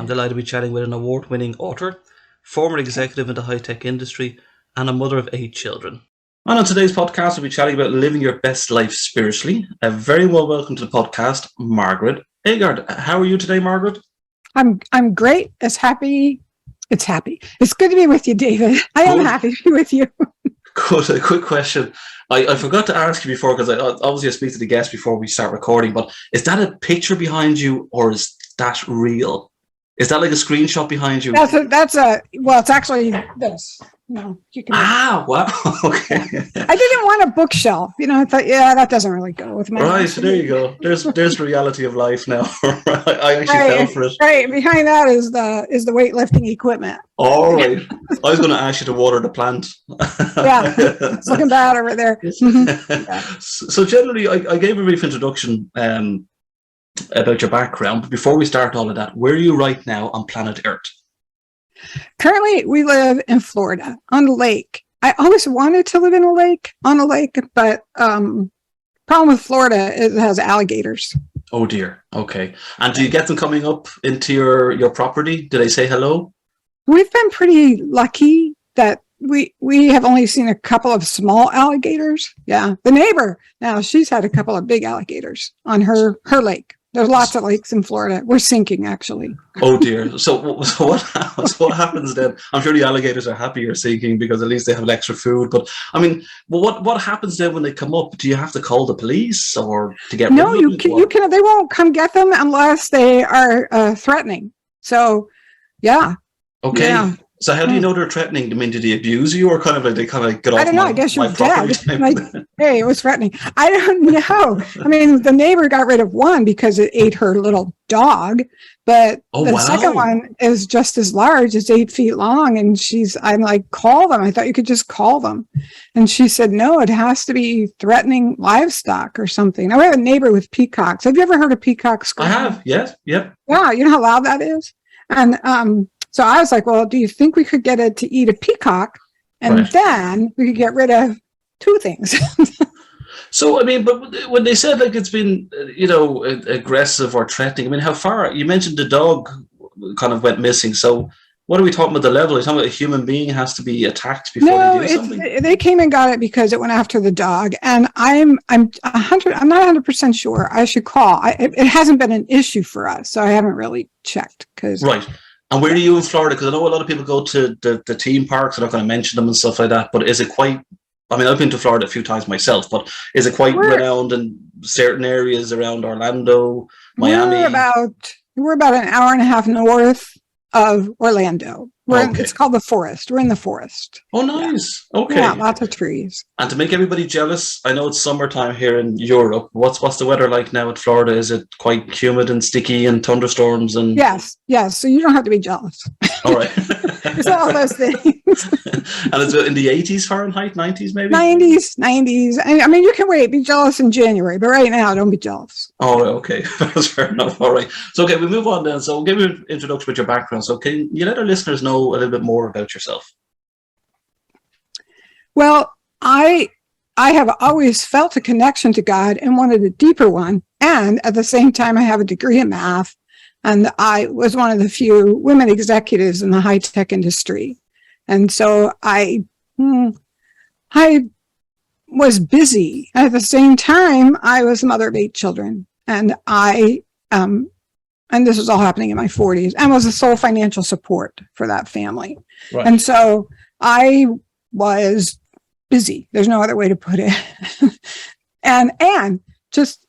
I'm delighted to be chatting with an award-winning author, former executive in the high-tech industry, and a mother of 8 children. And on today's podcast, we'll be chatting about living your best life spiritually. A very well welcome to the podcast, Margaret Agard. How are you today, Margaret? I'm great. It's happy. It's good to be with you, David. I am happy to be with you. Good. A quick question. I forgot to ask you before, because I obviously speak to the guest before we start recording, but is that a picture behind you or is that real? Is that like a screenshot behind you? It's actually this. No, you can. Wow. Okay. I didn't want a bookshelf. I thought, that doesn't really go with my Right, life. there you go. There's the reality of life now. I actually fell for it. Right, behind that is the weightlifting equipment. All right. I was going to ask you to water the plant. Yeah, it's looking bad over there. Yeah. So generally, I gave a brief introduction about your background, but before we start all of that, where are you right now on planet Earth? Currently, we live in Florida on a lake. I always wanted to live on a lake, but problem with Florida is it has alligators. Oh dear. Okay. And do you get them coming up into your property? Do they say hello? We've been pretty lucky that we have only seen a couple of small alligators. Yeah. The neighbor, now she's had a couple of big alligators on her lake. There's lots of lakes in Florida. We're sinking, actually. Oh dear. So what happens then? I'm sure the alligators are happy you're sinking because at least they have extra food. But I mean, what happens then when they come up? Do you have to call the police or to get rid of them? No, you can. They won't come get them unless they are threatening. So, yeah. Okay. Yeah. So how do you know they're threatening? I mean, did they abuse you or kind of like they kind of get off? I don't know. I guess you're dead. Like, hey, it was threatening. I don't know. I mean, the neighbor got rid of one because it ate her little dog, but second one is just as large. It's 8 feet long, and I'm like, call them. I thought you could just call them, and she said no. It has to be threatening livestock or something. Now we have a neighbor with peacocks. Have you ever heard of peacocks? I have. Yes. Yep. Yeah. You know how loud that is, and so I was like, well, do you think we could get it to eat a peacock? And then we could get rid of 2 things. So, I mean, but when they said like it's been, aggressive or threatening, I mean, how far? You mentioned the dog kind of went missing. So what are we talking about the level? Are you talking about a human being has to be attacked before they do something? They came and got it because it went after the dog. And I'm not 100% sure. I should call. It hasn't been an issue for us, so I haven't really checked. Right. And where are you in Florida? Because I know a lot of people go to the theme parks. I'm not going to mention them and stuff like that. But is it quite? I mean, I've been to Florida a few times myself. But is it quite renowned in certain areas around Orlando, Miami? We're about an hour and a half north of Orlando. It's called the Forest. We're in the forest. Oh, nice. Yeah. Okay. Yeah, lots of trees. And to make everybody jealous, I know it's summertime here in Europe. What's the weather like now in Florida? Is it quite humid and sticky and thunderstorms? And Yes. So you don't have to be jealous. All right. It's all those things. And it's in the 80s Fahrenheit, 90s maybe? 90s. I mean, you can be jealous in January, but right now, don't be jealous. Oh, okay. That's fair enough. All right. So, okay, we move on then. So, give me an introduction with your background. So, can you let our listeners know a little bit more about yourself? Well, I have always felt a connection to God and wanted a deeper one. And at the same time, I have a degree in math. And I was one of the few women executives in the high-tech industry. And so I was busy. At the same time, I was the mother of 8 children. And and this was all happening in my 40s, and was the sole financial support for that family. Right. And so I was busy. There's no other way to put it. and just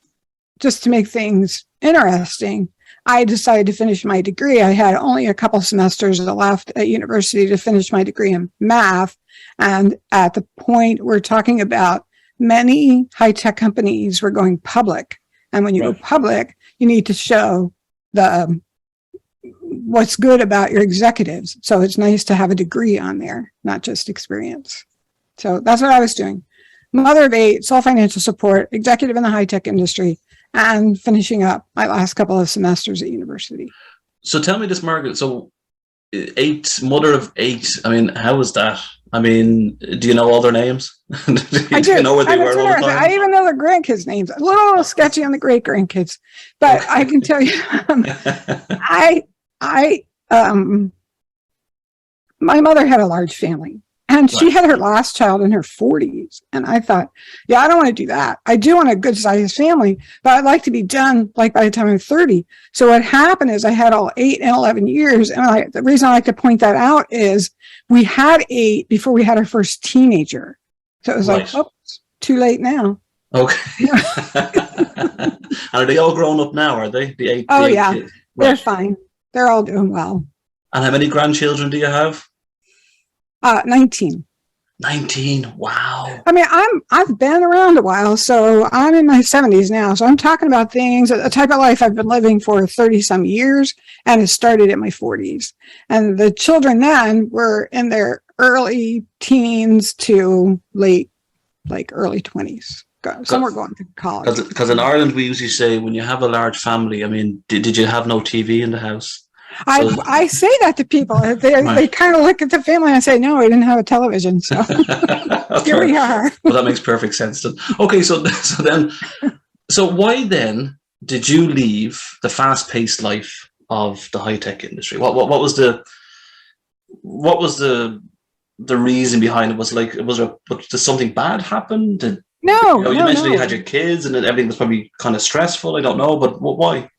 to make things interesting, I decided to finish my degree. I had only a couple semesters left at university to finish my degree in math. And at the point we're talking about, many high-tech companies were going public. And when you go public, you need to show what's good about your executives. So it's nice to have a degree on there, not just experience. So that's what I was doing. Mother of 8, sole financial support, executive in the high-tech industry, and finishing up my last couple of semesters at university. So tell me this, Margaret. So 8, mother of 8. I mean, how was that? I mean, do you know all their names? I do. You know where they were all the time? I even know their grandkids' names. A little sketchy on the great grandkids, but okay. I can tell you, I my mother had a large family, and she had her last child in her 40s. And I thought, yeah, I don't want to do that. I do want a good sized family, but I'd like to be done like by the time I'm 30. So what happened is I had all 8 and 11 years. And the reason I like to point that out is we had 8 before we had our first teenager. So it was like, oops, too late now. Okay. And are they all grown up now? Are they? The 8? Oh, the 8 yeah. kids? They're fine. They're all doing well. And how many grandchildren do you have? 19. 19. Wow. I mean, I've been around a while, so I'm in my 70s now. So I'm talking about things, a type of life I've been living for 30 some years, and it started in my 40s. And the children then were in their early teens to late, like early 20s. Some were going to college. Because in Ireland, we usually say when you have a large family, I mean, did you have no TV in the house? I say that to people. They kind of look at the family and I say, no, we didn't have a television. So here we are. Well, that makes perfect sense then. Okay, so why then did you leave the fast-paced life of the high-tech industry? What was the reason behind it? Did something bad happen? No, you mentioned you had your kids and everything was probably kind of stressful. I don't know, but why?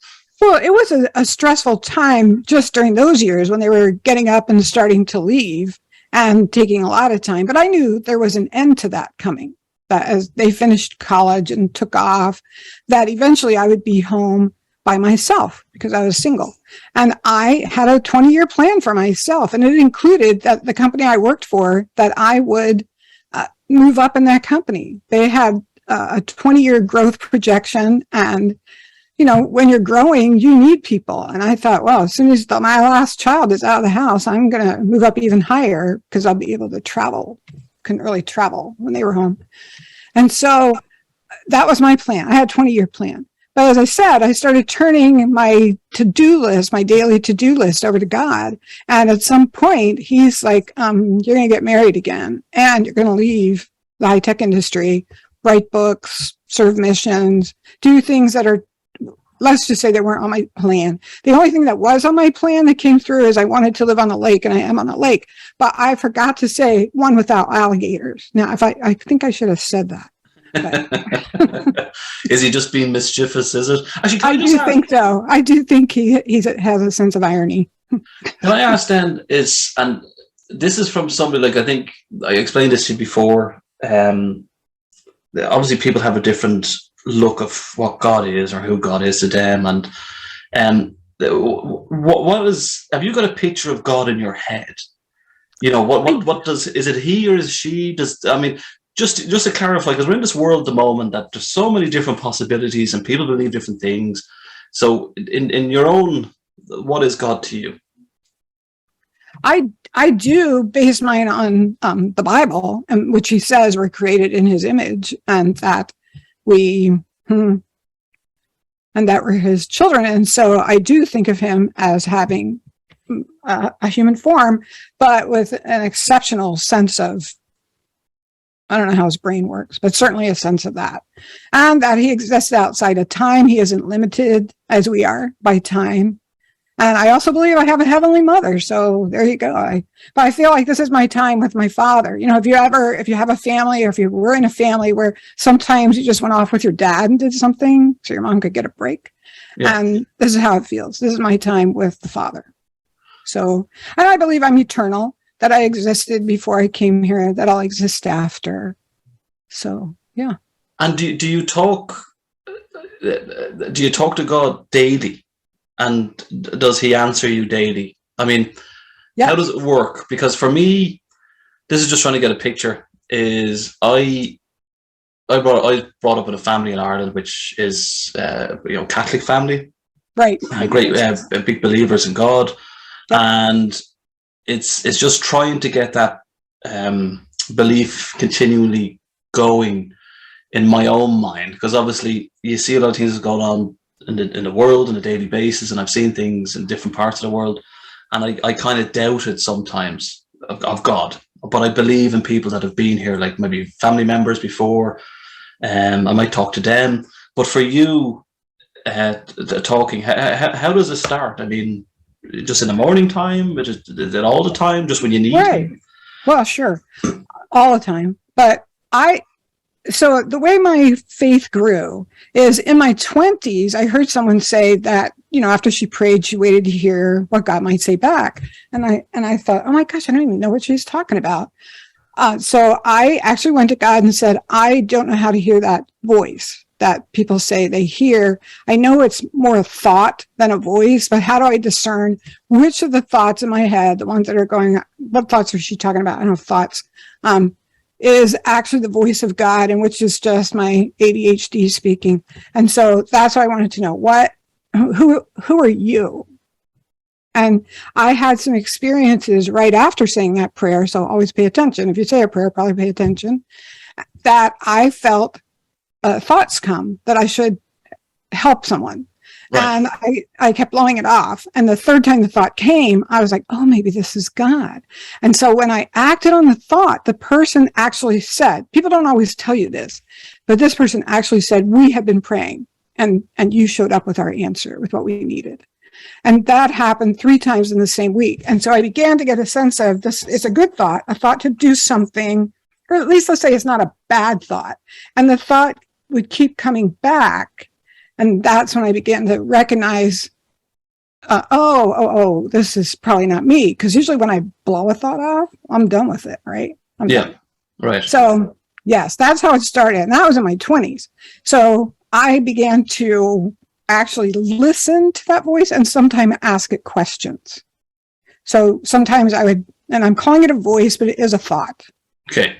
Well, it was a stressful time just during those years when they were getting up and starting to leave and taking a lot of time. But I knew there was an end to that coming, that as they finished college and took off, that eventually I would be home by myself because I was single. And I had a 20-year plan for myself. And it included that the company I worked for, that I would move up in that company. They had a 20-year growth projection, and when you're growing, you need people. And I thought, well, as soon as my last child is out of the house, I'm going to move up even higher because I'll be able to travel. Couldn't really travel when they were home. And so that was my plan. I had a 20-year plan. But as I said, I started turning my to-do list, my daily to-do list over to God. And at some point, he's like, you're going to get married again, and you're going to leave the high-tech industry, write books, serve missions, do things that are, let's just say, they weren't on my plan. The only thing that was on my plan that came through is I wanted to live on the lake, and I am on the lake. But I forgot to say one without alligators. Now, I think I should have said that. Is he just being mischievous, is it? Actually, I do think so. I do think he has a sense of irony. Can I ask then, and this is from somebody, like, I think I explained this to you before, obviously people have a different look of what God is or who God is to them, and have you got a picture of God in your head? What is it he or is she? Just to clarify, because we're in this world at the moment that there's so many different possibilities and people believe different things. So in your own, what is God to you? I do base mine on the Bible, which he says we're created in his image, and that we're his children. And so I do think of him as having a human form, but with an exceptional sense of, I don't know how his brain works, but certainly a sense of that. And that he exists outside of time. He isn't limited as we are by time. And I also believe I have a heavenly mother. So there you go. But I feel like this is my time with my father. If you have a family, or if you were in a family where sometimes you just went off with your dad and did something so your mom could get a break. Yeah. And this is how it feels. This is my time with the Father. So, and I believe I'm eternal, that I existed before I came here, that I'll exist after. So, yeah. And do you talk to God daily? And does he answer you daily? I mean, How does it work? Because for me, this is just trying to get a picture, is I brought up in a family in Ireland, which is, Catholic family. Right. Great, big believers in God. Yep. And it's just trying to get that belief continually going in my own mind, because obviously you see a lot of things going on in the world on a daily basis, and I've seen things in different parts of the world, and I kind of doubt it sometimes of God, but I believe in people that have been here, like maybe family members before. I might talk to them, but for you, talking, how does it start? I mean, just in the morning time? Is it all the time? Just when you need Right. it? Well, sure. All the time. But so the way my faith grew is in my 20s, I heard someone say that, after she prayed, she waited to hear what God might say back. And I thought, oh my gosh, I don't even know what she's talking about. So I actually went to God and said, I don't know how to hear that voice that people say they hear. I know it's more a thought than a voice, but how do I discern which of the thoughts in my head, the ones that are going, what thoughts is she talking about? I don't know, thoughts, is actually the voice of God, and which is just my ADHD speaking. And so that's why I wanted to know who are you? And I had some experiences right after saying that prayer. So always pay attention. If you say a prayer, probably pay attention, that I felt thoughts come that I should help someone. Right. And I kept blowing it off. And the third time the thought came, I was like, oh, maybe this is God. And so when I acted on the thought, the person actually said, people don't always tell you this, but this person actually said, we have been praying and you showed up with our answer, with what we needed. And that happened 3 times in the same week. And so I began to get a sense of this is a good thought, a thought to do something, or at least let's say it's not a bad thought. And the thought would keep coming back. And that's when I began to recognize, this is probably not me. Because usually when I blow a thought off, I'm done with it, right? I'm done. Right. So, yes, that's how it started. And that was in my 20s. So I began to actually listen to that voice and sometimes ask it questions. So sometimes I would, and I'm calling it a voice, but it is a thought. Okay.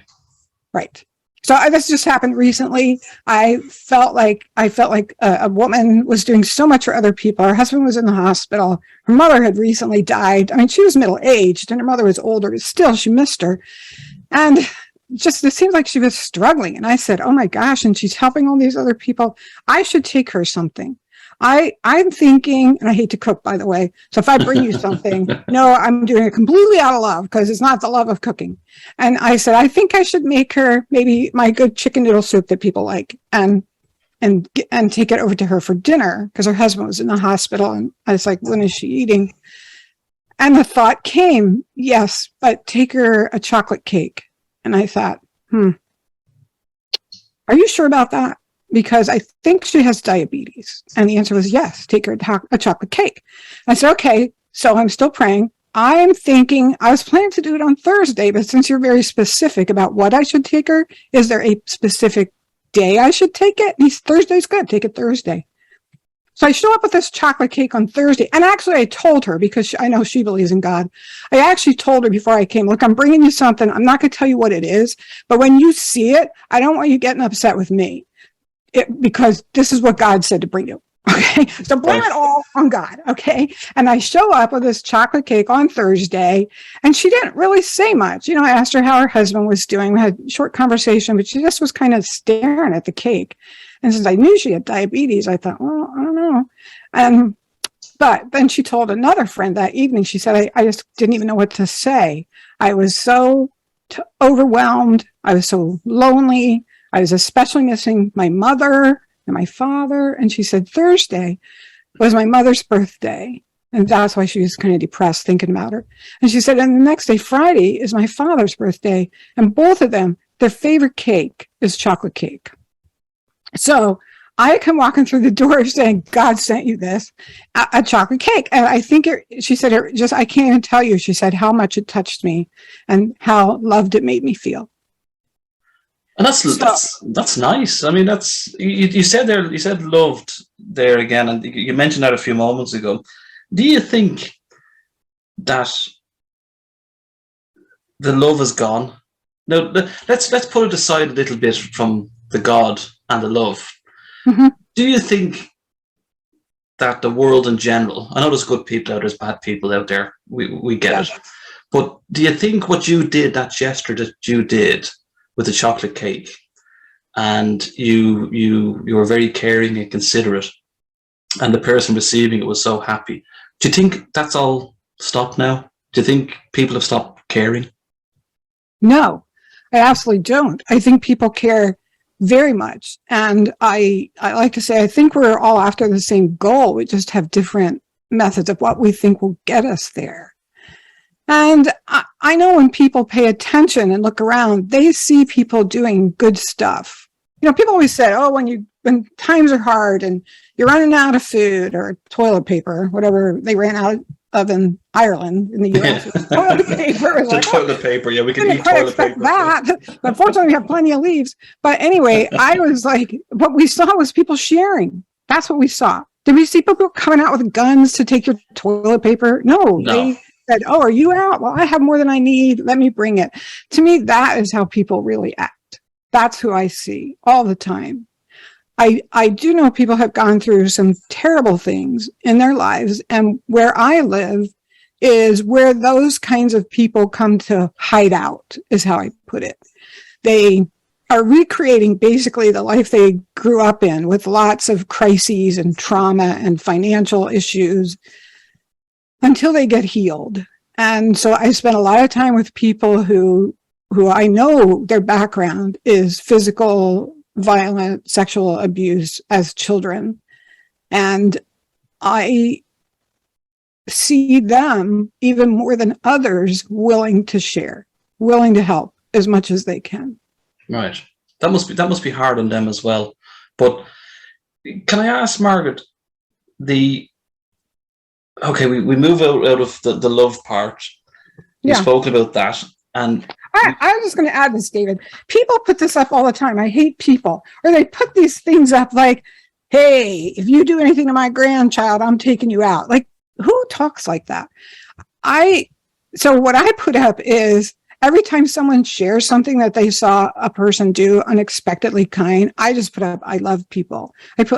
Right. So this just happened recently. I felt like a woman was doing so much for other people. Her husband was in the hospital. Her mother had recently died. I mean, she was middle-aged and her mother was older, but still she missed her. And just, it seemed like she was struggling. And I said, oh my gosh, and she's helping all these other people. I should take her something. I'm thinking, and I hate to cook, by the way. So if I bring you something, no, I'm doing it completely out of love because it's not the love of cooking. And I said, I think I should make her maybe my good chicken noodle soup that people like and take it over to her for dinner because her husband was in the hospital. And I was like, when is she eating? And the thought came, yes, but take her a chocolate cake. And I thought, are you sure about that? Because I think she has diabetes. And the answer was yes, take her a chocolate cake. I said, okay, so I'm still praying. I'm thinking, I was planning to do it on Thursday, but since you're very specific about what I should take her, is there a specific day I should take it? And Thursday's good, take it Thursday. So I show up with this chocolate cake on Thursday. And actually I told her, because I know she believes in God, I actually told her before I came, look, I'm bringing you something. I'm not going to tell you what it is, but when you see it, I don't want you getting upset with me. Because this is what God said to bring you. Okay. So blame it all on God. Okay. And I show up with this chocolate cake on Thursday and she didn't really say much. I asked her how her husband was doing. We had a short conversation, but she just was kind of staring at the cake. And since I knew she had diabetes, I thought, well, I don't know. But then she told another friend that evening, she said, I just didn't even know what to say. I was so overwhelmed. I was so lonely. I was especially missing my mother and my father. And she said Thursday was my mother's birthday. And that's why she was kind of depressed thinking about her. And she said, and the next day, Friday, is my father's birthday. And both of them, their favorite cake is chocolate cake. So I come walking through the door saying, God sent you this, a chocolate cake. And I think she said, I can't even tell you. She said how much it touched me and how loved it made me feel. And that's nice. I mean, that's you said there. You said loved there again, and you mentioned that a few moments ago. Do you think that the love is gone? Now, let's put it aside a little bit from the God and the love. Mm-hmm. Do you think that the world in general? I know there's good people out, there's bad people out there. We get it. But do you think what you did, that gesture that you did with the chocolate cake, and you were very caring and considerate, and the person receiving it was so happy. Do you think that's all stopped now? Do you think people have stopped caring? No, I absolutely don't. I think people care very much. And I like to say, I think we're all after the same goal. We just have different methods of what we think will get us there. And I know when people pay attention and look around, they see people doing good stuff. People always say, oh, when times are hard and you're running out of food or toilet paper, whatever they ran out of in Ireland, in the US. Toilet paper. Toilet paper, yeah, we can eat toilet paper. That. But fortunately, we have plenty of leaves. But anyway, I was like, what we saw was people sharing. That's what we saw. Did we see people coming out with guns to take your toilet paper? No. They said, oh, are you out? Well, I have more than I need. Let me bring it. To me, that is how people really act. That's who I see all the time. I do know people have gone through some terrible things in their lives, and where I live is where those kinds of people come to hide out, is how I put it. They are recreating basically the life they grew up in, with lots of crises and trauma and financial issues, until they get healed. And so I spent a lot of time with people who I know their background is physical, violent, sexual abuse as children. And I see them, even more than others, willing to share, willing to help as much as they can. Right. That must be hard on them as well. But can I ask, Margaret, we move out of the love part. We've spoken about that. And I'm just going to add this, David. People put this up all the time. I hate people. Or they put these things up like, hey, if you do anything to my grandchild, I'm taking you out. Like, who talks like that? So what I put up is, every time someone shares something that they saw a person do unexpectedly kind, I just put up, I love people.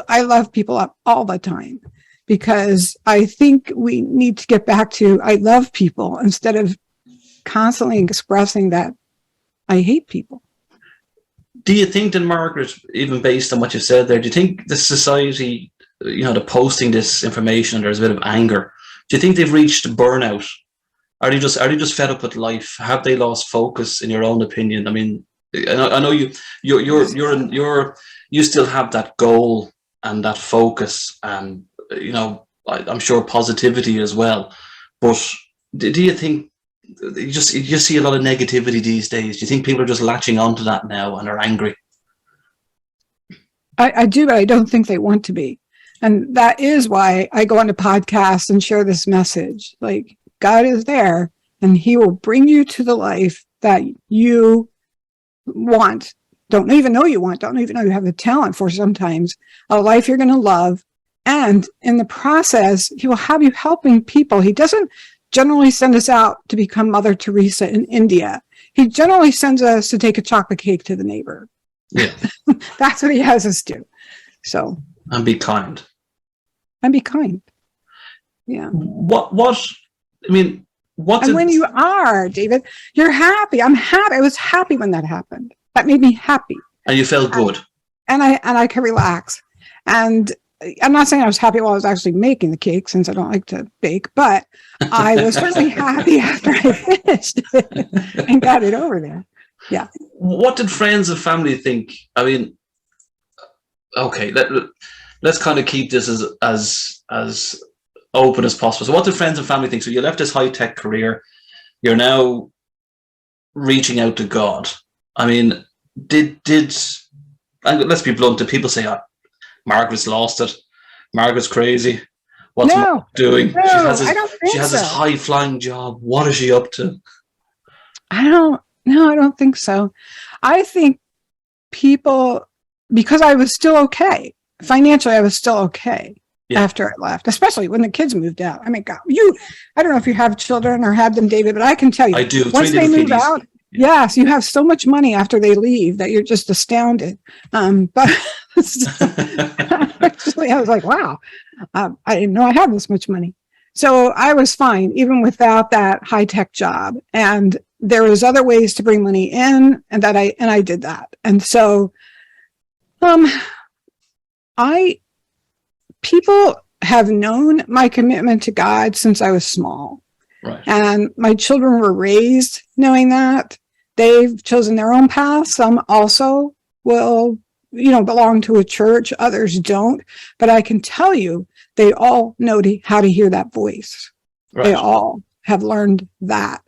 I love people up all the time, because I think we need to get back to, I love people, instead of constantly expressing that I hate people. Do you think then, Margaret, even based on what you said there, do you think the society, the posting this information and there's a bit of anger, do you think they've reached burnout? Are they just fed up with life? Have they lost focus, in your own opinion? I mean, I know you still have that goal and that focus, and I'm sure positivity as well. But do you think you just see a lot of negativity these days? Do you think people are just latching onto that now and are angry? I do, but I don't think they want to be. And that is why I go on to podcasts and share this message. Like, God is there, and he will bring you to the life that you want. Don't even know you want, don't even know you have the talent for, sometimes, a life you're going to love. And in the process, he will have you helping people. He doesn't generally send us out to become Mother Teresa in India. He generally sends us to take a chocolate cake to the neighbor. Yeah. That's what he has us do. So. And be kind. And be kind. Yeah. And when you are, David, you're happy. I'm happy. I was happy when that happened. That made me happy. And you felt good. And I could relax. And I'm not saying I was happy while I was actually making the cake, since I don't like to bake, but I was certainly happy after I finished it and got it over there. Yeah. What did friends and family think? I mean, okay, let's kind of keep this as open as possible. So what did friends and family think? So you left this high-tech career. You're now reaching out to God. I mean, and let's be blunt, did people say, oh, Margaret's lost it, Margaret's crazy, what's Margaret doing? No, I don't think she has this high-flying job. What is she up to? I don't think so. I think people, because I was still okay. Financially, I was still okay. Yeah. After I left, especially when the kids moved out. I mean, God, I don't know if you have children or had them, David, but I can tell you. I do. Once they move out, yes, you have so much money after they leave that you're just astounded. But actually, I was like, wow, I didn't know I had this much money. So I was fine, even without that high-tech job. And there was other ways to bring money in, and I did that. And so, people have known my commitment to God since I was small. Right. And my children were raised knowing that. They've chosen their own path. Some also will, belong to a church. Others don't. But I can tell you they all know how to hear that voice. Right. They all have learned that.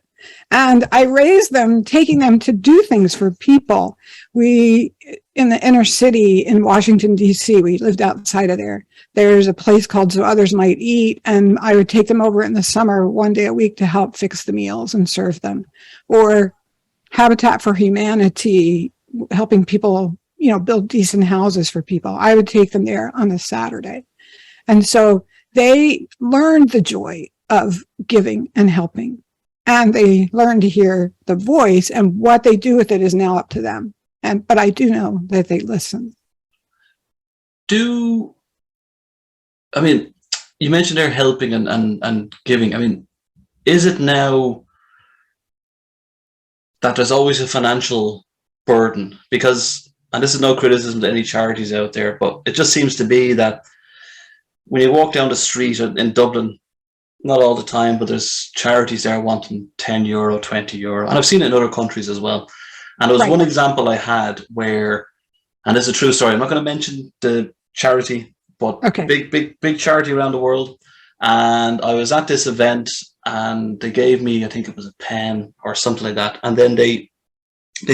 And I raised them, taking them to do things for people. We, in the inner city in Washington, D.C., we lived outside of there. There's a place called So Others Might Eat, and I would take them over in the summer 1 day a week to help fix the meals and serve them. Or Habitat for Humanity, helping people, build decent houses for people. I would take them there on a Saturday. And so they learned the joy of giving and helping. And they learn to hear the voice, and what they do with it is now up to them. But I do know that they listen. You mentioned they're helping and giving. Is it now that there's always a financial burden? Because, and this is no criticism to any charities out there, but it just seems to be that when you walk down the street in Dublin, not all the time, but there's charities there wanting €10, €20. And I've seen it in other countries as well. And there was one example I had where, and this is a true story, I'm not going to mention the charity, but big charity around the world. And I was at this event and they gave me, I think it was a pen or something like that. And then they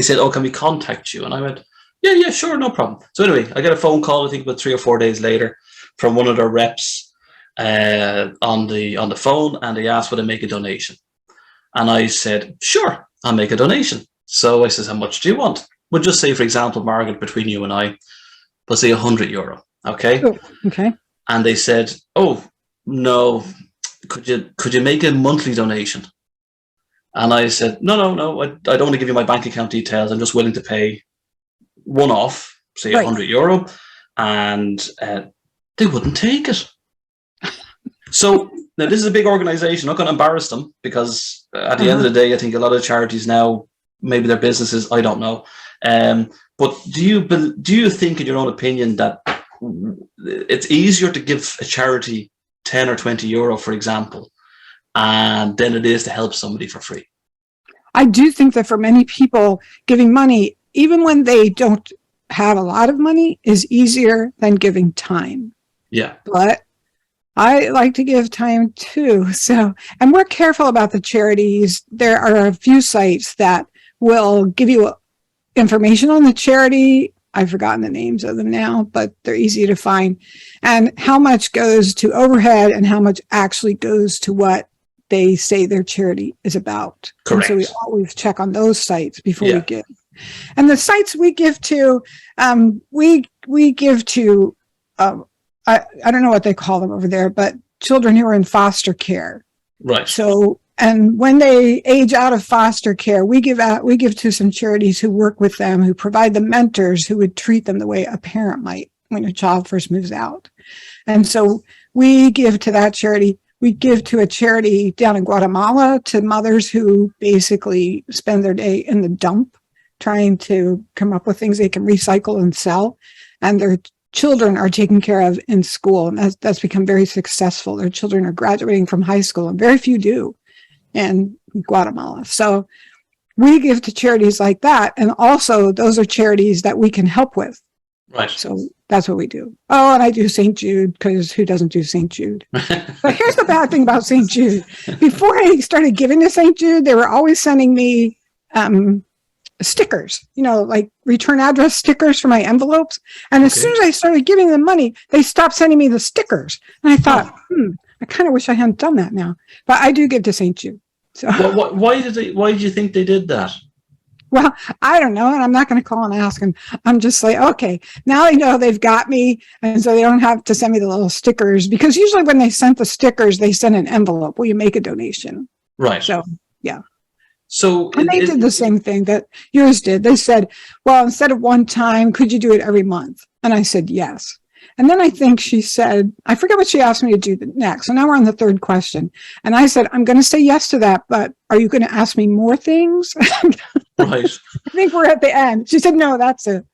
said, "Oh, can we contact you?" And I went, yeah, sure, no problem. So anyway, I got a phone call, I think about 3 or 4 days later, from one of their reps on the phone, and they asked would I make a donation. And I said, sure, I'll make a donation. So I says, how much do you want? We'll just say, for example, Margaret, between you and I, we'll say €100. Okay. Oh, okay. And they said, oh no, could you make a monthly donation? And I said, no, I don't want to give you my bank account details. I'm just willing to pay one off, say €100. And they wouldn't take it. So now this is a big organization. I'm not going to embarrass them, because at the end of the day, I think a lot of charities now, maybe their businesses, I don't know. But do you think, in your own opinion, that it's easier to give a charity €10 or €20, for example, than it is to help somebody for free? I do think that for many people, giving money, even when they don't have a lot of money, is easier than giving time. Yeah. But I like to give time too. So, and we're careful about the charities. There are a few sites that will give you information on the charity. I've forgotten the names of them now, but they're easy to find. And how much goes to overhead and how much actually goes to what they say their charity is about. Correct. And so we always check on those sites before we give. And the sites we give to, we give to, I don't know what they call them over there, but children who are in foster care. Right. So, and when they age out of foster care, we give to some charities who work with them, who provide the mentors who would treat them the way a parent might when a child first moves out. And so we give to that charity. We give to a charity down in Guatemala to mothers who basically spend their day in the dump trying to come up with things they can recycle and sell. And their children are taken care of in school. And that's become very successful. Their children are graduating from high school, and very few do in Guatemala. So we give to charities like that. And also those are charities that we can help with. Right. So that's what we do. Oh, and I do St. Jude, because who doesn't do St. Jude? But here's the bad thing about St. Jude. Before I started giving to St. Jude, they were always sending me stickers, like return address stickers for my envelopes. And as soon as I started giving them money, they stopped sending me the stickers. And I thought, I kind of wish I hadn't done that now. But I do give to St. Jude. So why did you think they did that? Well, I don't know, and I'm not going to call and ask them. I'm just like, okay, now they know they've got me, and so they don't have to send me the little stickers, because usually when they sent the stickers, they send an envelope. Will you make a donation? Right. So, yeah. So and they did the same thing that yours did. They said, well, instead of one time, could you do it every month? And I said, yes. And then I think she said, I forget what she asked me to do next. So now we're on the third question. And I said, I'm going to say yes to that, but are you going to ask me more things? Right. I think we're at the end. She said, no, that's it.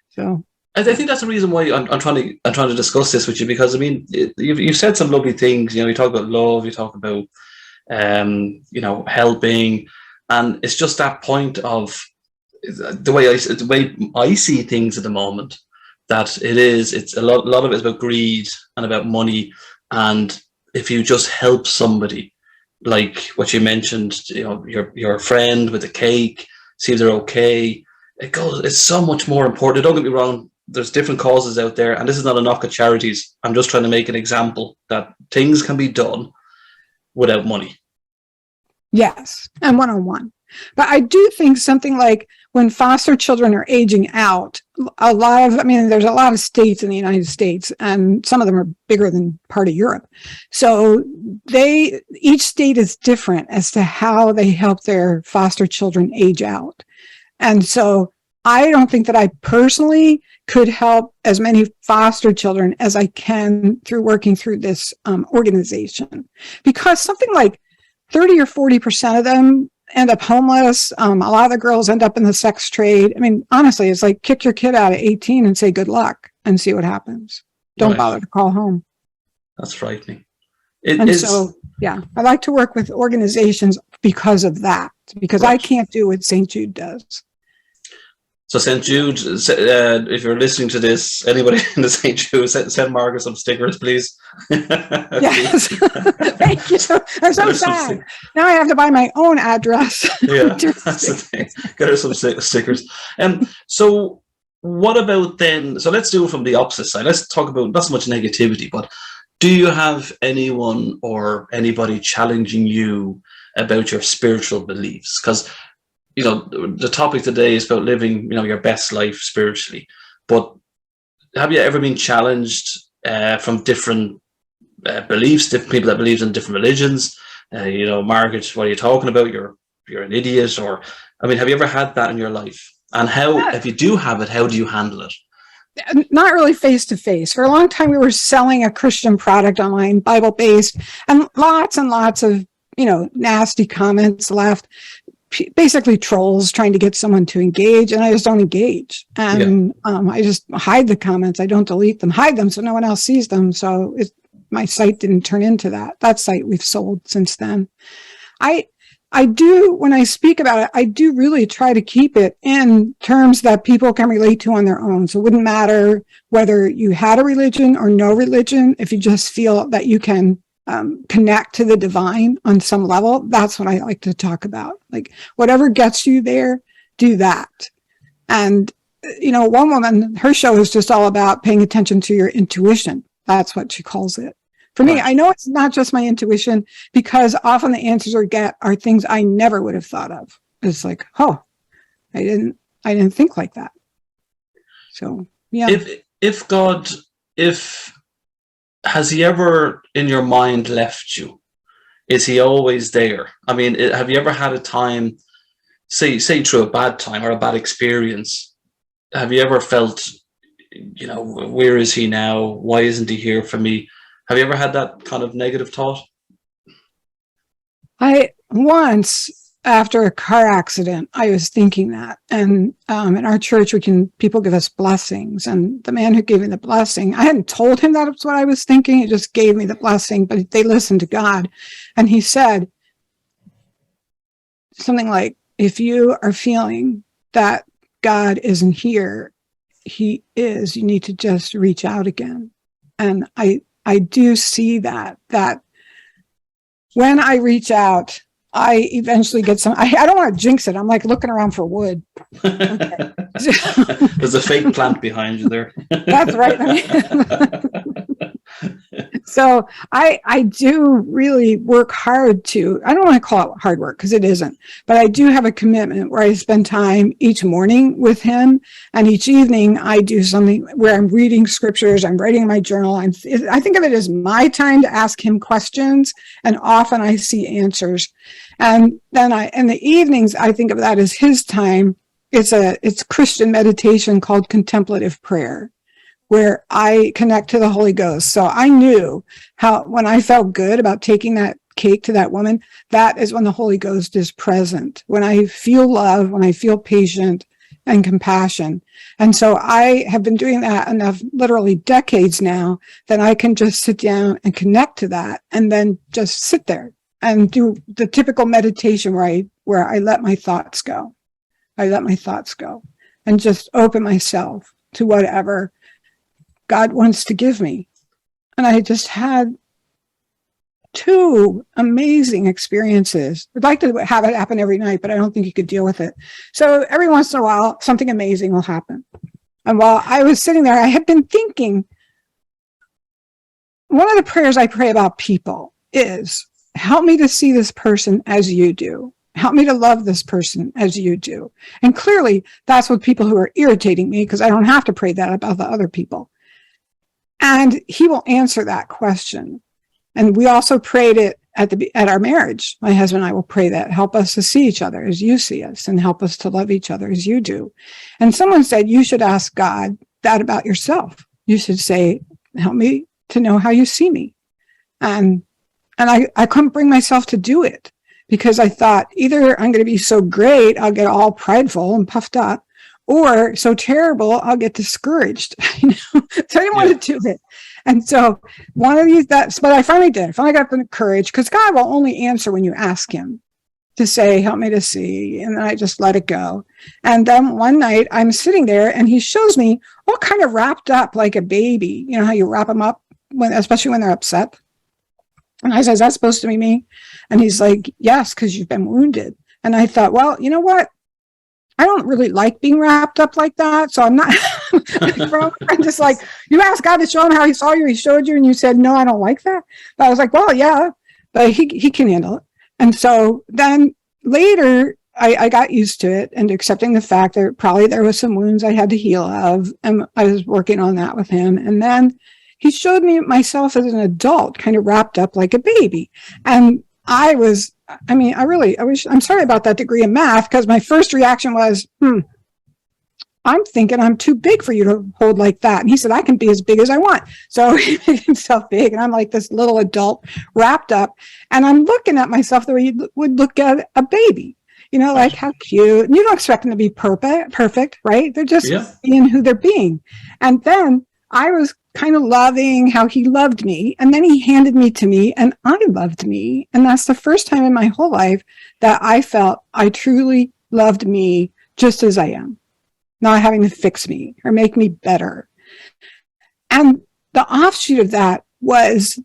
So I think that's the reason why I'm trying to discuss this with you, because I mean, you've said some lovely things. You talk about love, you talk about helping, and it's just that point of the way I see things at the moment. That it's a lot of it is about greed and about money, And if you just help somebody, like what you mentioned, your friend with the cake, see if they're okay, it's so much more important. Don't get me wrong, there's different causes out there, and this is not a knock at charities. I'm just trying to make an example that things can be done without money. Yes, and one-on-one. But I do think something like when foster children are aging out, there's a lot of states in the United States, and some of them are bigger than part of Europe. So each state is different as to how they help their foster children age out. And so I don't think that I personally could help as many foster children as I can through working through this organization, because something like 30 or 40% of them end up homeless. A lot of the girls end up in the sex trade. I mean, honestly, it's like kick your kid out at 18 and say good luck and see what happens. Don't bother to call home. That's frightening. So, I like to work with organizations because of that, because I can't do what St. Jude does. So St. Jude, if you're listening to this, anybody in the St. Jude, send Margaret some stickers, please. Yes. Thank you. I'm so sad. Now I have to buy my own address. Yeah, that's the thing. Get her some stickers. So what about then, so let's do it from the opposite side. Let's talk about not so much negativity, but do you have anyone or anybody challenging you about your spiritual beliefs? Because the topic today is about living, your best life spiritually. But have you ever been challenged from different beliefs, different people that believe in different religions? Margaret, what are you talking about? You're an idiot. Or, have you ever had that in your life? And if you do have it, how do you handle it? Not really face to face. For a long time, we were selling a Christian product online, Bible based, and lots of, nasty comments left. Basically trolls trying to get someone to engage, and I just don't engage. And I just hide the comments. I don't delete them, hide them so no one else sees them. So my site didn't turn into that. That site we've sold since then. I do, when I speak about it, I do really try to keep it in terms that people can relate to on their own. So it wouldn't matter whether you had a religion or no religion. If you just feel that you can connect to the divine on some level, that's what I like to talk about. Like, whatever gets you there, do that. And, one woman, her show is just all about paying attention to your intuition. That's what she calls it. For me, I know it's not just my intuition, because often the answers I get are things I never would have thought of. It's like, I didn't think like that. So, yeah. Has he ever in your mind left you? Is he always there? Have you ever had a time, say through a bad time or a bad experience, have you ever felt, where is he now? Why isn't he here for me? Have you ever had that kind of negative thought? Once, after a car accident, I was thinking that. And in our church, people give us blessings. And the man who gave me the blessing, I hadn't told him that was what I was thinking. He just gave me the blessing, but they listened to God. And he said something like, if you are feeling that God isn't here, he is. You need to just reach out again. And I do see that when I reach out, I eventually get some. I don't want to jinx it. I'm like looking around for wood. Okay. There's a fake plant behind you there. That's right. So I do really work hard to. I don't want to call it hard work because it isn't, but I do have a commitment where I spend time each morning with him, and each evening I do something where I'm reading scriptures. I'm writing my journal. I think of it as my time to ask him questions, and often I see answers. And then in the evenings, I think of that as his time. It's Christian meditation called contemplative prayer, where I connect to the Holy Ghost. So I knew when I felt good about taking that cake to that woman, that is when the Holy Ghost is present. When I feel love, when I feel patient and compassion. And so I have been doing that enough, literally decades now, that I can just sit down and connect to that, and then just sit there and do the typical meditation where I let my thoughts go. I let my thoughts go and just open myself to whatever God wants to give me. And I just had two amazing experiences. I'd like to have it happen every night, but I don't think you could deal with it. So every once in a while, something amazing will happen. And while I was sitting there, I had been thinking, one of the prayers I pray about people is, help me to see this person as you do. Help me to love this person as you do. And clearly, that's with people who are irritating me, because I don't have to pray that about the other people. And he will answer that question. And we also prayed it at our marriage. My husband and I will pray that, help us to see each other as you see us, and help us to love each other as you do. And someone said, you should ask God that about yourself. You should say, help me to know how you see me. And I couldn't bring myself to do it, because I thought, either I'm going to be so great, I'll get all prideful and puffed up, or so terrible, I'll get discouraged. So I didn't want to do it. And so one of these, but I finally did. I finally got the courage, because God will only answer when you ask him to say, help me to see. And then I just let it go. And then one night I'm sitting there and he shows me all kind of wrapped up like a baby. You know how you wrap them up, especially when they're upset. And I said, is that supposed to be me? And he's like, yes, because you've been wounded. And I thought, well, you know what? I don't really like being wrapped up like that. So I'm not, I'm just like, you asked God to show him how he saw you, he showed you, and you said, no, I don't like that. But I was like, well, yeah, but he can handle it. And so then later I got used to it and accepting the fact that probably there was some wounds I had to heal of. And I was working on that with him. And then he showed me myself as an adult, kind of wrapped up like a baby. And I'm sorry about that degree in math, because my first reaction was, I'm thinking I'm too big for you to hold like that. And he said, I can be as big as I want. So he made himself big. And I'm like this little adult wrapped up. And I'm looking at myself the way you would look at a baby, like how cute. And you don't expect them to be perfect, right? They're just being who they're being. And then I was kind of loving how he loved me. And then he handed me to me and I loved me. And that's the first time in my whole life that I felt I truly loved me just as I am, not having to fix me or make me better. And the offshoot of that was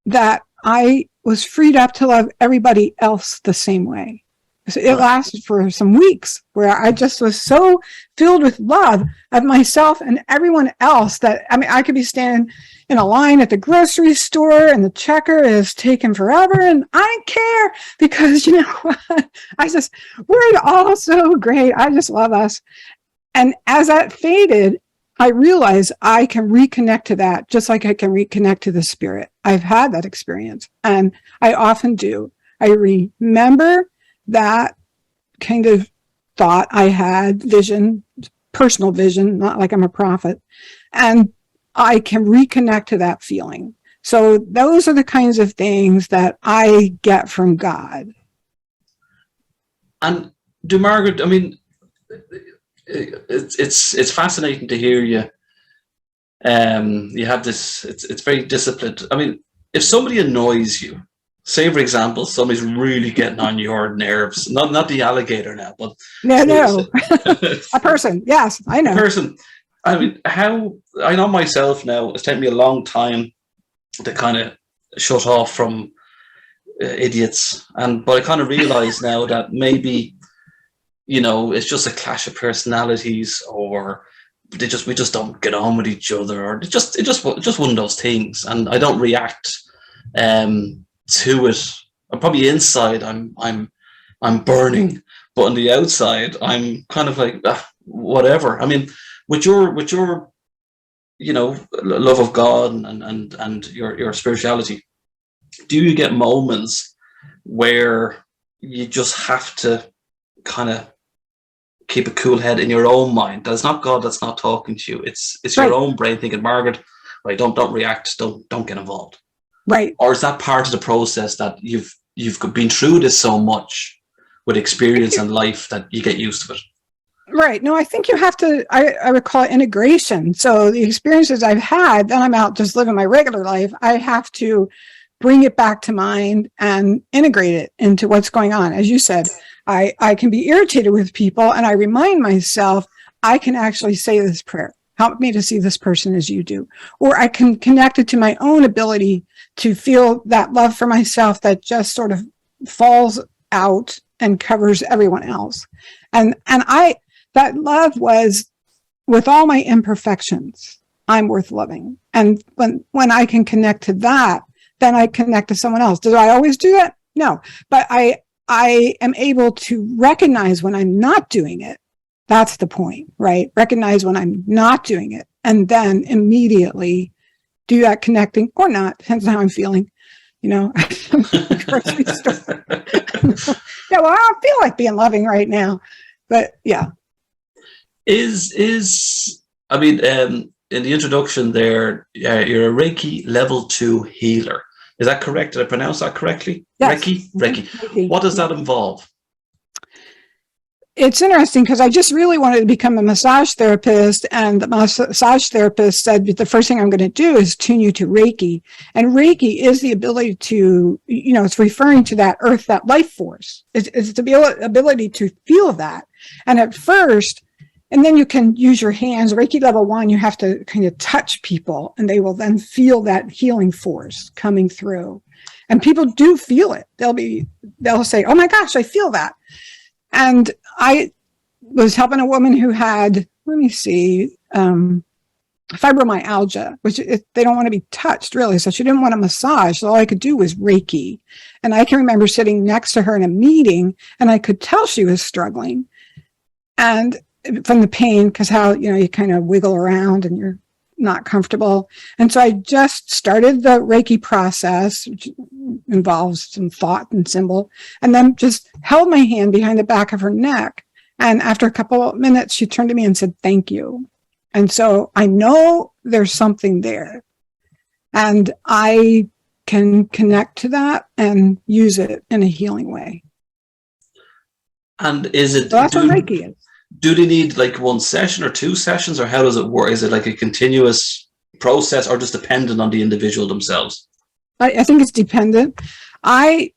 that I was freed up to love everybody else the same way. So it lasted for some weeks where I just was so filled with love of myself and everyone else that, I could be standing in a line at the grocery store and the checker is taking forever and I don't care, because you know what? We're all so great. I just love us. And as that faded, I realized I can reconnect to that just like I can reconnect to the spirit. I've had that experience and I often do. I remember that kind of thought I had, vision, personal vision, not like I'm a prophet, and I can reconnect to that feeling. So those are the kinds of things that I get from God. And Margaret, it's fascinating to hear you. You have this, it's very disciplined. If somebody annoys you, say for example, somebody's really getting on your nerves, not the alligator now, but no, a person. Yes, I know. A person. How I know myself now, it's taken me a long time to kind of shut off from idiots, but I kind of realize now that maybe, it's just a clash of personalities, or we just don't get on with each other, or it's just one of those things, and I don't react to it. I'm probably inside I'm burning, but on the outside I'm kind of like whatever. With your love of God and your spirituality, do you get moments where you just have to kind of keep a cool head in your own mind? That's not God that's not talking to you. It's your own brain thinking, Margaret, right, don't react, don't get involved. Right. Or is that part of the process that you've been through this so much with experience and life that you get used to it? Right. No, I think you have to, I would call it integration. So the experiences I've had, then I'm out just living my regular life. I have to bring it back to mind and integrate it into what's going on. As you said, I can be irritated with people and I remind myself, I can actually say this prayer. Help me to see this person as you do. Or I can connect it to my own ability to feel that love for myself that just sort of falls out and covers everyone else. And that love was, with all my imperfections, I'm worth loving. And when I can connect to that, then I connect to someone else. Do I always do that? No. But I am able to recognize when I'm not doing it. That's the point, right? Recognize when I'm not doing it, and then immediately do that connecting or not. Depends on how I'm feeling. Grocery store. Yeah, well, I don't feel like being loving right now. But yeah. In the introduction there, you're a Reiki level 2 healer. Is that correct? Did I pronounce that correctly? Yes. Reiki. What does that involve? It's interesting because I just really wanted to become a massage therapist, and the massage therapist said, the first thing I'm going to do is tune you to Reiki. And Reiki is the ability to, it's referring to that earth, that life force. It's the ability to feel that. And at first, and then you can use your hands. Reiki level 1, you have to kind of touch people, and they will then feel that healing force coming through. And people do feel it. They'll say, oh my gosh, I feel that. And I was helping a woman who had, fibromyalgia, which they don't want to be touched really. So she didn't want a massage. So all I could do was Reiki. And I can remember sitting next to her in a meeting, and I could tell she was struggling. And from the pain, because how, you kind of wiggle around and you're not comfortable. And so I just started the Reiki process, which involves some thought and symbol, and then just held my hand behind the back of her neck. And after a couple of minutes, she turned to me and said, thank you. And so I know there's something there, and I can connect to that and use it in a healing way. And is it, so that's what Reiki is. Do they need like one session or 2 sessions, or how does it work? Is it like a continuous process, or just dependent on the individual themselves? I think it's dependent. How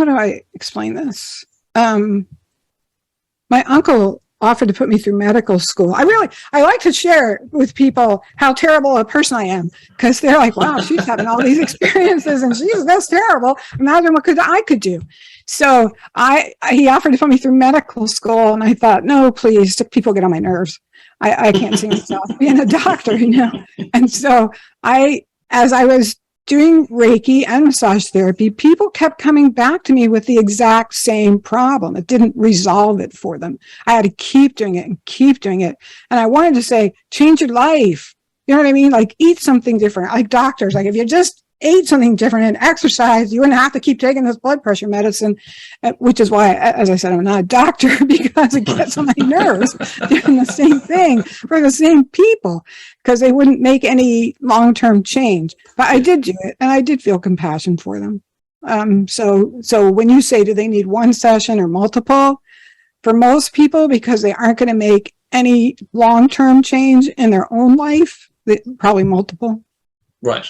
do I explain this? My uncle offered to put me through medical school. I like to share with people how terrible a person I am, because they're like, wow, she's having all these experiences and that's terrible. Imagine what I could do. So he offered to put me through medical school, and I thought, no, please, people get on my nerves. I can't see myself being a doctor, And so as I was doing Reiki and massage therapy, people kept coming back to me with the exact same problem. It didn't resolve it for them. I had to keep doing it and keep doing it. And I wanted to say, change your life. You know what I mean? Like, eat something different. Like doctors, like if you just ate something different and exercise, you wouldn't have to keep taking this blood pressure medicine, which is why, as I said, I'm not a doctor, because it gets on my nerves doing the same thing for the same people, because they wouldn't make any long-term change. But I did do it, and I did feel compassion for them. So when you say, do they need one session or multiple? For most people, because they aren't going to make any long-term change in their own life, probably multiple. Right.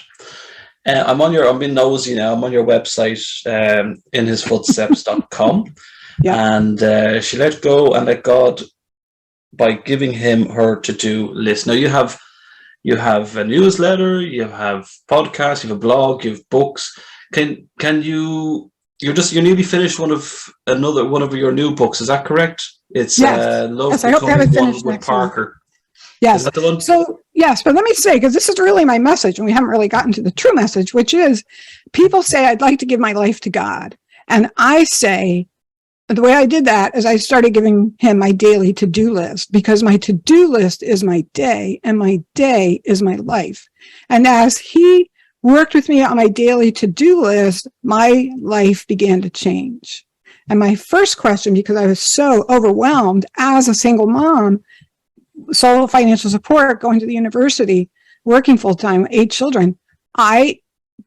I'm being nosy now. I'm on your website, inhisfootsteps.com. Yeah. And she let go and let God by giving him her to-do list. Now you have a newsletter, you have podcasts, you have a blog, you have books. Can you? You're nearly finished one of your new books. Is that correct? It's Love yes, I hope to have it finished with next Parker. Month. Yes. Is that the one? So, yes, but let me say, because this is really my message, and we haven't really gotten to the true message, which is people say, I'd like to give my life to God. And I say, the way I did that is I started giving him my daily to-do list, because my to-do list is my day, and my day is my life. And as he worked with me on my daily to-do list, my life began to change. And my first question, because I was so overwhelmed as a single mom, solo financial support, going to the university, working full-time, 8 children, I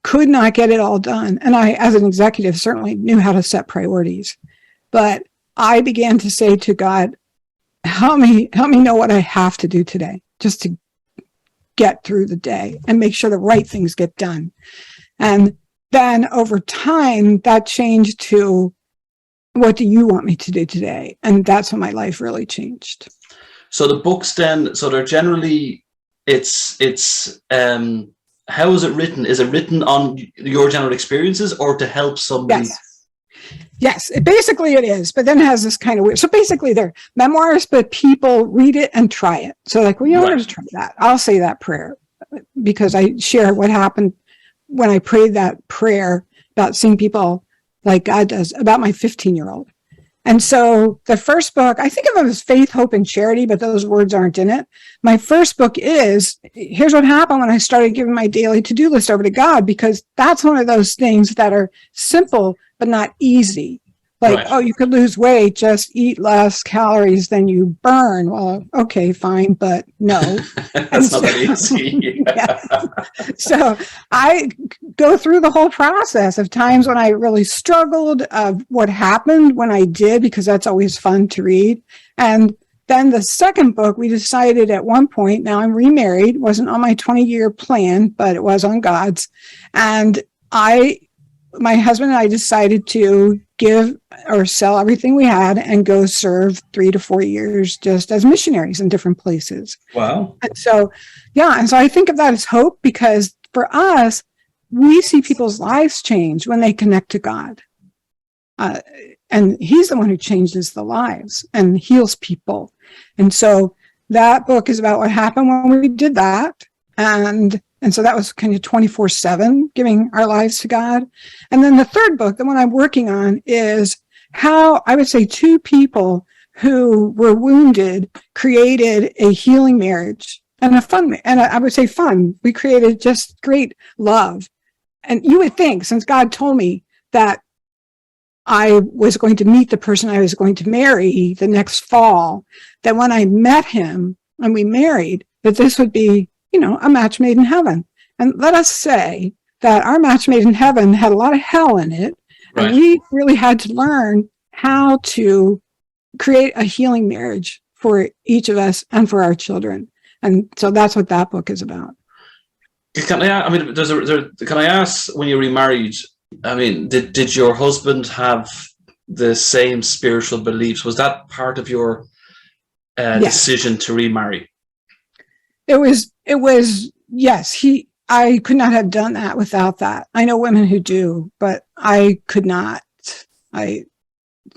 could not get it all done. And I, as an executive, certainly knew how to set priorities. But I began to say to God, help me know what I have to do today, just to get through the day and make sure the right things get done. And then over time, that changed to, what do you want me to do today? And that's when my life really changed. So the books then, so they're generally, how is it written? Is it written on your general experiences or to help somebody? Yes, basically it is, but then it has this kind of weird. So basically they're memoirs, but people read it and try it. So like, well, you know, I'm going to try that. I'll say that prayer because I share what happened when I prayed that prayer about seeing people like God does, about my 15-year-old. And so the first book, I think of it as Faith, Hope, and Charity, but those words aren't in it. My first book is, here's what happened when I started giving my daily to-do list over to God, because that's one of those things that are simple, but not easy. Like, oh, you could lose weight, just eat less calories than you burn. Well, okay, fine, but no. That's not that easy. So I go through the whole process of times when I really struggled, of what happened when I did, because that's always fun to read. And then the second book, we decided at one point, now I'm remarried, wasn't on my 20-year plan, but it was on God's. And my husband and I decided to give or sell everything we had and go serve 3 to 4 years just as missionaries in different places. Wow. And so, and so I think of that as hope, because for us, we see people's lives change when they connect to God. And he's the one who changes the lives and heals people. And so that book is about what happened when we did that. And so that was kind of 24/7, giving our lives to God. And then the third book, the one I'm working on, is how I would say 2 people who were wounded created a healing marriage and a fun, and I would say fun. We created just great love. And you would think, since God told me that I was going to meet the person I was going to marry the next fall, that when I met him and we married, that this would be, a match made in heaven. And let us say that our match made in heaven had a lot of hell in it. Right. And we really had to learn how to create a healing marriage for each of us and for our children. And so that's what that book is about. Can I ask, when you remarried, did your husband have the same spiritual beliefs? Was that part of your decision to remarry? It was, yes. I could not have done that without that. I know women who do, but I could not.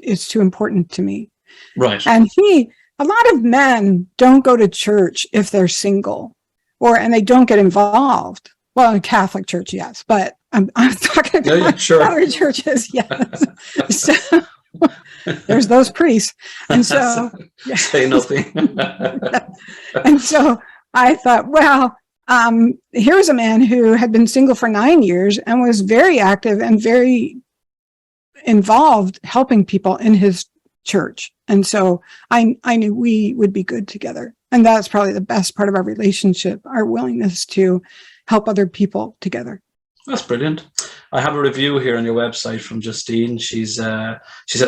It's too important to me. Right. And a lot of men don't go to church if they're single, and they don't get involved. Well, in a Catholic church, yes, but I'm talking about other churches, yes. So there's those priests. And so say nothing. And so I thought, well, here's a man who had been single for 9 years and was very active and very involved helping people in his church. And so I knew we would be good together. And that's probably the best part of our relationship, our willingness to help other people together. That's brilliant. I have a review here on your website from Justine. She said,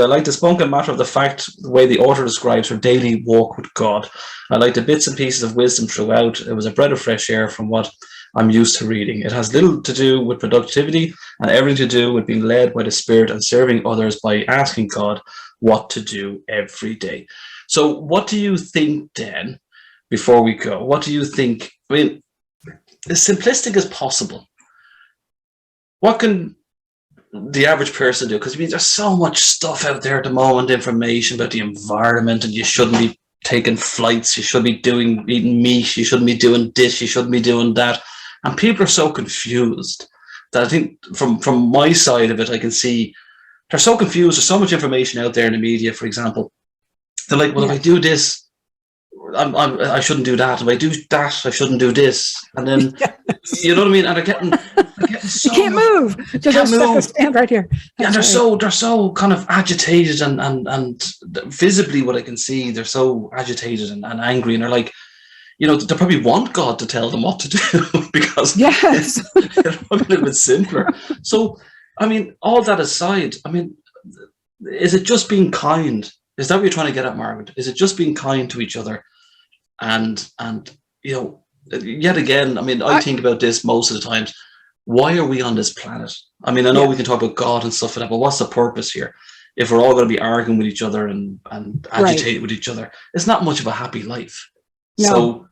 I like the spunk and matter of the way the author describes her daily walk with God. I like the bits and pieces of wisdom throughout. It was a breath of fresh air from what I'm used to reading. It has little to do with productivity and everything to do with being led by the Spirit and serving others by asking God what to do every day. So what do you think then, before we go, what do you think, as simplistic as possible, what can the average person do? Because there's so much stuff out there at the moment, information about the environment, and you shouldn't be taking flights, you should be eating meat, you shouldn't be doing this, you shouldn't be doing that. And people are so confused that I think from my side of it, I can see they're so confused. There's so much information out there in the media, for example. They're like, well, if I do this, I shouldn't do that. If I do that, I shouldn't do this. And then, you know what I mean? And they're getting so, you can't move. Just stand right here. That's they're so kind of agitated and visibly what I can see, they're so agitated and angry. And they're like, they probably want God to tell them what to do because it's probably a little bit simpler. So, all that aside, is it just being kind? Is that what you're trying to get at, Margaret? Is it just being kind to each other? And yet again, I think about this most of the times. Why are we on this planet? I know we can talk about God and stuff like that, but what's the purpose here? if we're all going to be arguing with each other and agitated with each other, it's not much of a happy life. No. So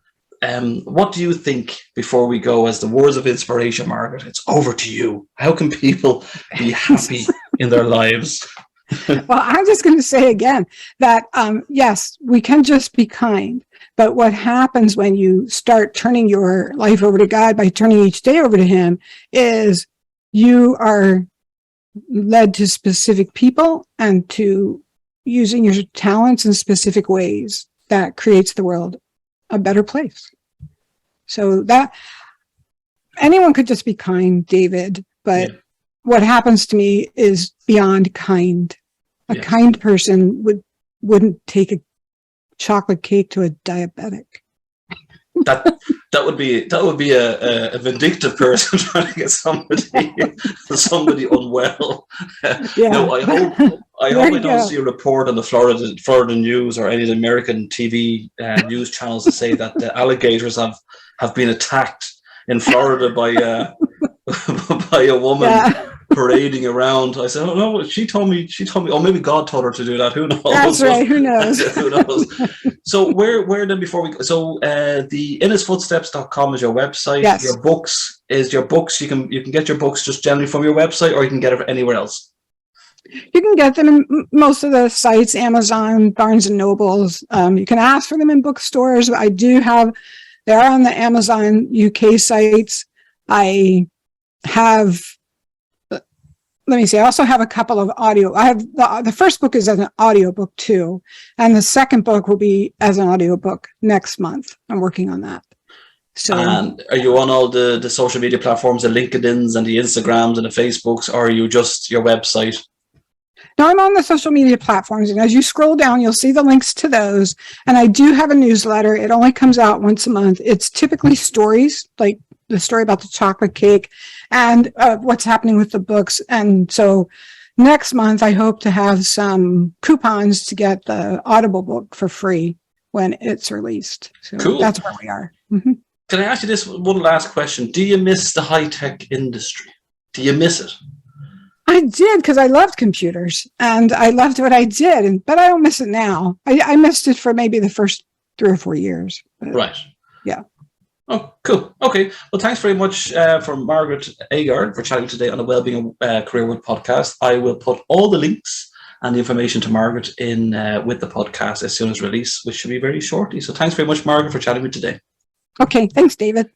what do you think, before we go, as the words of inspiration, Margaret? It's over to you. How can people be happy in their lives? Well, I'm just going to say again that, yes, we can just be kind. But what happens when you start turning your life over to God by turning each day over to Him is you are led to specific people and to using your talents in specific ways that creates the world a better place. So that anyone could just be kind, David, but what happens to me is beyond kind. A kind person wouldn't take a chocolate cake to a diabetic. That would be a vindictive person trying to get somebody unwell. No, I hope I don't see a report on the Florida news or any of the American TV news channels that say that the alligators have been attacked in Florida by a woman parading around. I said, oh no, she told me, oh, maybe God told her to do that. Who knows? That's right. Who knows? Who knows? So where then, before we go, so the inhisfootsteps.com is your website. Yes. Your books, you can get your books just generally from your website, or you can get it anywhere else. You can get them in most of the sites, Amazon, Barnes and Nobles. You can ask for them in bookstores. They're on the Amazon UK sites. I also have a couple of audio. I have the first book is as an audio book too. And the second book will be as an audio book next month. I'm working on that. So, and are you on all the social media platforms, the LinkedIn's and the Instagrams and the Facebooks, or are you just your website? No, I'm on the social media platforms, and as you scroll down, you'll see the links to those. And I do have a newsletter. It only comes out once a month. It's typically stories, like the story about the chocolate cake and what's happening with the books. And so next month, I hope to have some coupons to get the Audible book for free when it's released. So cool. That's where we are. Mm-hmm. Can I ask you this one last question? Do you miss the high-tech industry? Do you miss it? I did, because I loved computers and I loved what I did, but I don't miss it now. I missed it for maybe the first 3 or 4 years. Right. Yeah. Oh, cool. Okay. Well, thanks very much for Margaret Agard for chatting today on the Wellbeing Career Work podcast. I will put all the links and the information to Margaret in with the podcast as soon as released, which should be very shortly. So thanks very much, Margaret, for chatting with me today. Okay. Thanks, David.